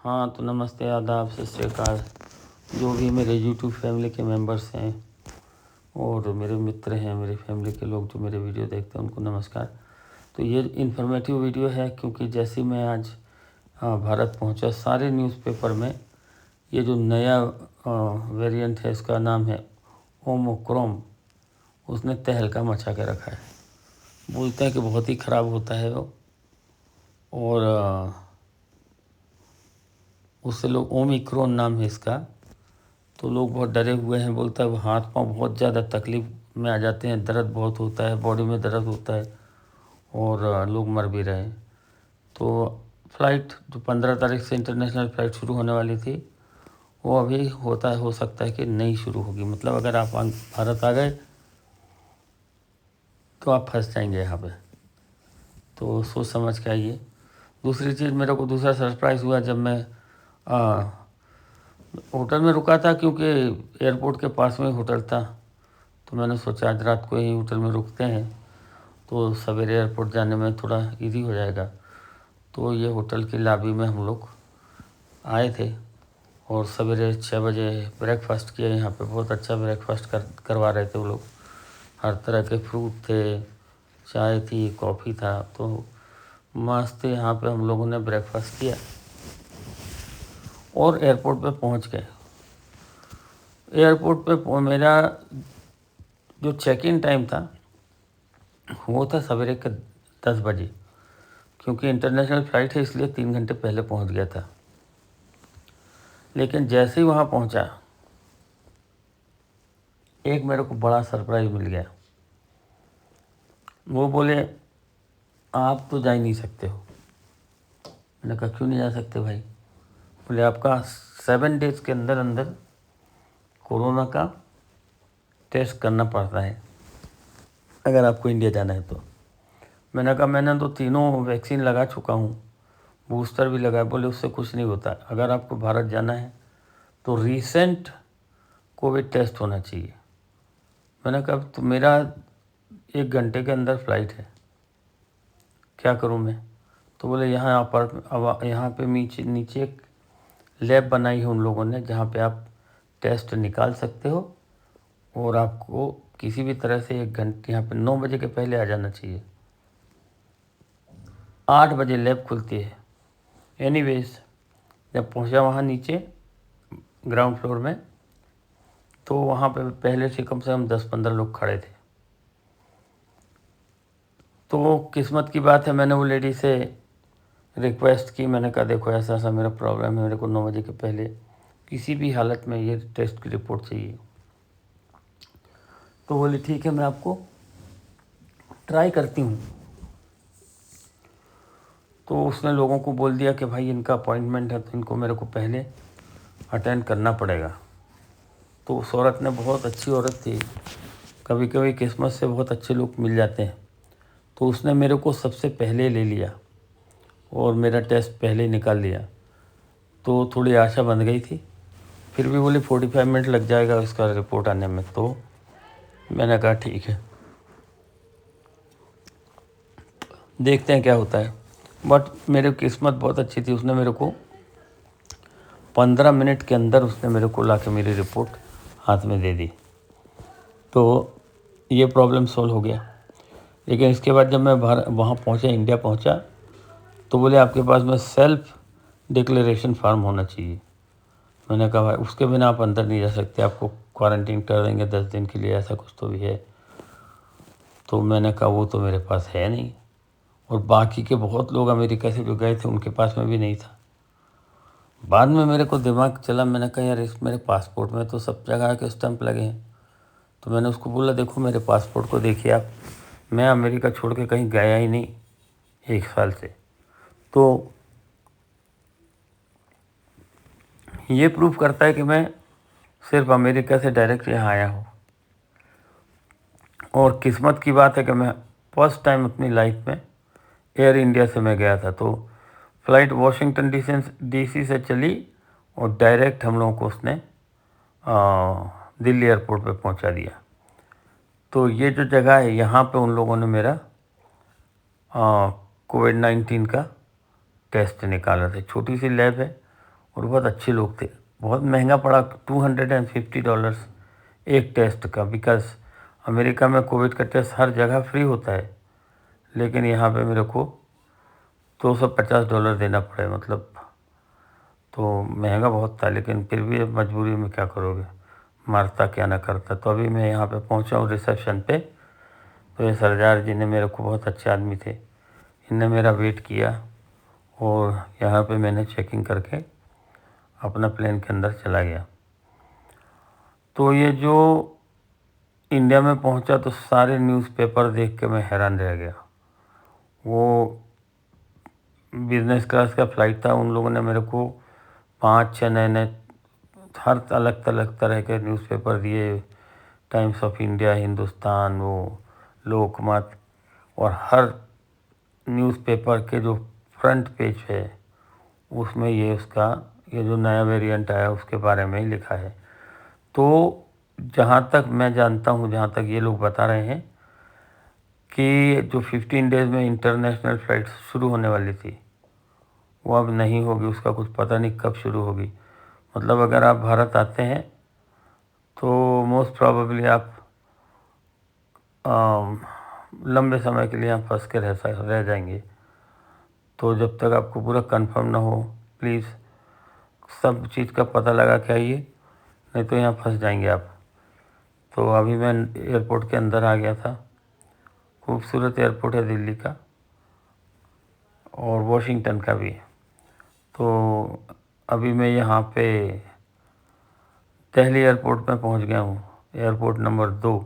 हाँ तो नमस्ते, आदाब, सत श्री अकाल। जो भी मेरे यूट्यूब फैमिली के मेंबर्स हैं और मेरे मित्र हैं, मेरे फैमिली के लोग जो मेरे वीडियो देखते हैं, उनको नमस्कार। तो ये इन्फॉर्मेटिव वीडियो है क्योंकि जैसे मैं आज भारत पहुंचा, सारे न्यूज़पेपर में ये जो नया वेरिएंट है, इसका नाम है ओमिक्रॉन, उसने तहलका मचा के रखा है। बोलते हैं कि बहुत ही ख़राब होता है वो, और उससे लोग, ओमिक्रॉन नाम है इसका, तो लोग बहुत डरे हुए हैं। बोलता है वो हाथ पांव बहुत ज़्यादा तकलीफ़ में आ जाते हैं, दर्द बहुत होता है, बॉडी में दर्द होता है, और लोग मर भी रहे हैं। तो फ़्लाइट जो 15 तारीख से इंटरनेशनल फ़्लाइट शुरू होने वाली थी, वो अभी हो सकता है कि नहीं शुरू होगी। मतलब अगर आप भारत आ गए तो आप फंस जाएंगे यहाँ पे, तो सोच समझ के आइए। दूसरी चीज़, मेरे को दूसरा सरप्राइज़ हुआ जब मैं होटल में रुका था, क्योंकि एयरपोर्ट के पास में होटल था। तो मैंने सोचा आज रात को यहीं होटल में रुकते हैं, तो सवेरे एयरपोर्ट जाने में थोड़ा इजी हो जाएगा। तो ये होटल की लॉबी में हम लोग आए थे और सवेरे 6 बजे ब्रेकफास्ट किया। यहाँ पे बहुत अच्छा ब्रेकफास्ट करवा रहे थे वो लोग। हर तरह के फ्रूट थे, चाय थी, कॉफ़ी था, तो मस्त यहाँ पे हम लोगों ने ब्रेकफास्ट किया और एयरपोर्ट पे पहुँच गए। एयरपोर्ट पे मेरा जो चेक इन टाइम था वो था सवेरे के 10 बजे, क्योंकि इंटरनेशनल फ़्लाइट है इसलिए 3 घंटे पहले पहुंच गया था। लेकिन जैसे ही वहाँ पहुंचा, एक मेरे को बड़ा सरप्राइज़ मिल गया। वो बोले आप तो जा ही नहीं सकते हो। मैंने कहा क्यों नहीं जा सकते भाई? बोले आपका 7 डेज़ के अंदर अंदर कोरोना का टेस्ट करना पड़ता है अगर आपको इंडिया जाना है तो। मैंने कहा मैंने तो तीनों वैक्सीन लगा चुका हूँ, बूस्टर भी लगा है। बोले उससे कुछ नहीं होता, अगर आपको भारत जाना है तो रीसेंट कोविड टेस्ट होना चाहिए। मैंने कहा तो मेरा 1 घंटे के अंदर फ़्लाइट है, क्या करूं मैं? तो बोले यहाँ अब यहाँ पे नीचे एक लैब बनाई है उन लोगों ने, जहाँ पे आप टेस्ट निकाल सकते हो, और आपको किसी भी तरह से 1 घंटे, यहाँ पे 9 बजे के पहले आ जाना चाहिए। 8 बजे लैब खुलती है। एनीवेज, जब पहुँचा वहाँ नीचे ग्राउंड फ्लोर में, तो वहाँ पे पहले से कम 10-15 लोग खड़े थे। तो किस्मत की बात है, मैंने वो लेडी से रिक्वेस्ट की। मैंने कहा देखो ऐसा ऐसा मेरा प्रॉब्लम है, मेरे को 9 बजे के पहले किसी भी हालत में ये टेस्ट की रिपोर्ट चाहिए। तो बोली ठीक है, मैं आपको ट्राई करती हूँ। तो उसने लोगों को बोल दिया कि भाई इनका अपॉइंटमेंट है, तो इनको मेरे को पहले अटेंड करना पड़ेगा। तो उस औरत ने, बहुत अच्छी औरत थी, कभी कभी किस्मत से बहुत अच्छे लोग मिल जाते हैं, तो उसने मेरे को सबसे पहले ले लिया और मेरा टेस्ट पहले निकाल लिया। तो थोड़ी आशा बन गई थी। फिर भी बोली 45 मिनट लग जाएगा इसका रिपोर्ट आने में। तो मैंने कहा ठीक है, देखते हैं क्या होता है। बट मेरी किस्मत बहुत अच्छी थी, उसने मेरे को 15 मिनट के अंदर उसने मेरे को ला के मेरी रिपोर्ट हाथ में दे दी। तो ये प्रॉब्लम सॉल्व हो गया। लेकिन इसके बाद जब मैं वहाँ पहुँचा, इंडिया पहुँचा, तो बोले आपके पास में सेल्फ डिक्लेरेशन फार्म होना चाहिए। मैंने कहा भाई उसके बिना आप अंदर नहीं जा सकते, आपको क्वारंटीन कर देंगे 10 दिन के लिए, ऐसा कुछ तो भी है। तो मैंने कहा वो तो मेरे पास है नहीं, और बाकी के बहुत लोग अमेरिका से जो गए थे उनके पास में भी नहीं था। बाद में मेरे को दिमाग चला, मैंने कहा यार इस मेरे पासपोर्ट में तो सब जगह के स्टैंप लगे हैं। तो मैंने उसको बोला देखो मेरे पासपोर्ट को देखिए आप, मैं अमेरिका छोड़ के कहीं गया ही नहीं 1 साल से। तो ये प्रूफ करता है कि मैं सिर्फ अमेरिका से डायरेक्ट यहाँ आया हूँ। और किस्मत की बात है कि मैं फर्स्ट टाइम अपनी लाइफ में एयर इंडिया से मैं गया था। तो फ़्लाइट वाशिंगटन डीसी से चली और डायरेक्ट हम लोगों को उसने दिल्ली एयरपोर्ट पे पहुंचा दिया। तो ये जो जगह है, यहाँ पे उन लोगों ने मेरा कोविड-19 का टेस्ट निकाला था। छोटी सी लैब है, और बहुत अच्छे लोग थे। बहुत महंगा पड़ा, $250 एक टेस्ट का, बिकॉज़ अमेरिका में कोविड का टेस्ट हर जगह फ्री होता है, लेकिन यहाँ पे मेरे को $250 देना पड़े, मतलब तो महंगा बहुत था। लेकिन फिर भी अब मजबूरी में क्या करोगे, मारता क्या ना करता। तो अभी मैं यहाँ पे पहुँचा हूँ रिसेप्शन पे। तो ये सरदार जी ने, मेरे को बहुत अच्छे आदमी थे, इनने मेरा वेट किया और यहाँ पे मैंने चेकिंग करके अपना प्लेन के अंदर चला गया। तो ये जो इंडिया में पहुंचा तो सारे न्यूज़पेपर देख के मैं हैरान रह गया। वो बिज़नेस क्लास का फ़्लाइट था, उन लोगों ने मेरे को 5-6 नए-नए हर अलग तरह के न्यूज़पेपर दिए। टाइम्स ऑफ इंडिया, हिंदुस्तान, वो लोकमत, और हर न्यूज़पेपर के जो फ्रंट पेज है उसमें ये जो नया वेरिएंट आया उसके बारे में ही लिखा है। तो जहाँ तक मैं जानता हूँ, जहाँ तक ये लोग बता रहे हैं कि जो 15 डेज़ में इंटरनेशनल फ़्लाइट शुरू होने वाली थी वो अब नहीं होगी, उसका कुछ पता नहीं कब शुरू होगी। मतलब अगर आप भारत आते हैं तो मोस्ट प्रॉबेबली आप लंबे समय के लिए यहाँ फंस के रह जाएंगे। तो जब तक आपको पूरा कंफर्म ना हो, प्लीज़ सब चीज़ का पता लगा के आइए, नहीं तो यहाँ फंस जाएंगे आप। तो अभी मैं एयरपोर्ट के अंदर आ गया था। खूबसूरत एयरपोर्ट है दिल्ली का, और वॉशिंगटन का भी। तो अभी मैं यहाँ पे दिल्ली एयरपोर्ट में पहुँच गया हूँ, एयरपोर्ट नंबर 2,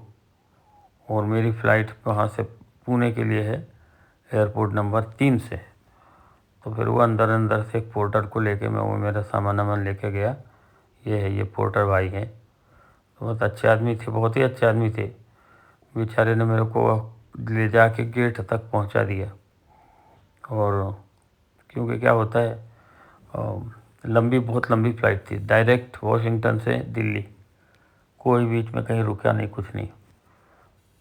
और मेरी फ़्लाइट वहाँ से पुणे के लिए है एयरपोर्ट नंबर 3 से। तो फिर वो अंदर से एक पोर्टर को लेके मैं वो मेरा सामान लेके गया। ये पोर्टर भाई हैं, तो बहुत अच्छे आदमी थे, बहुत ही अच्छे आदमी थे। बेचारे ने मेरे को ले जाके गेट तक पहुंचा दिया। और क्योंकि क्या होता है, बहुत लंबी फ़्लाइट थी, डायरेक्ट वॉशिंगटन से दिल्ली, कोई बीच में कहीं रुका नहीं, कुछ नहीं।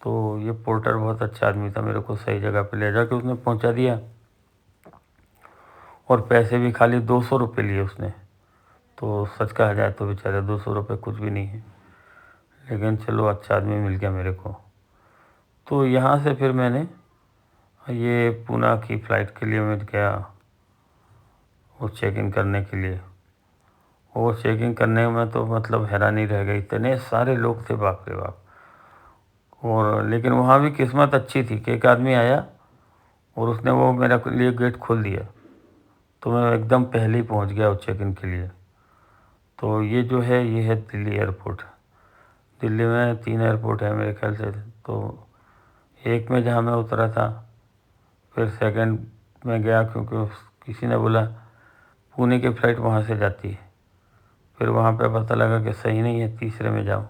तो ये पोर्टर बहुत अच्छा आदमी था, मेरे को सही जगह पे ले जाके उसने पहुंचा दिया, और पैसे भी खाली 200 रुपये लिए उसने। तो सच कहा जाए तो बेचारे 200 रुपये कुछ भी नहीं है, लेकिन चलो अच्छा आदमी मिल गया मेरे को। तो यहाँ से फिर मैंने ये पूना की फ़्लाइट के लिए मैं गया वो चेक इन करने के लिए। वो चेक इन करने में तो मतलब हैरानी रह गई, इतने सारे लोग थे, बाप रे बाप। और लेकिन वहाँ भी किस्मत अच्छी थी कि एक आदमी आया और उसने वो मेरे लिए गेट खोल दिया, तो मैं एकदम पहले ही पहुँच गया उस चेक इन के लिए। तो ये जो है, ये है दिल्ली एयरपोर्ट। दिल्ली में 3 एयरपोर्ट है मेरे ख्याल से। तो एक में जहाँ मैं उतरा था, फिर सेकंड में गया क्योंकि किसी ने बोला पुणे की फ़्लाइट वहाँ से जाती है। फिर वहाँ पे पता लगा कि सही नहीं है, तीसरे में जाओ।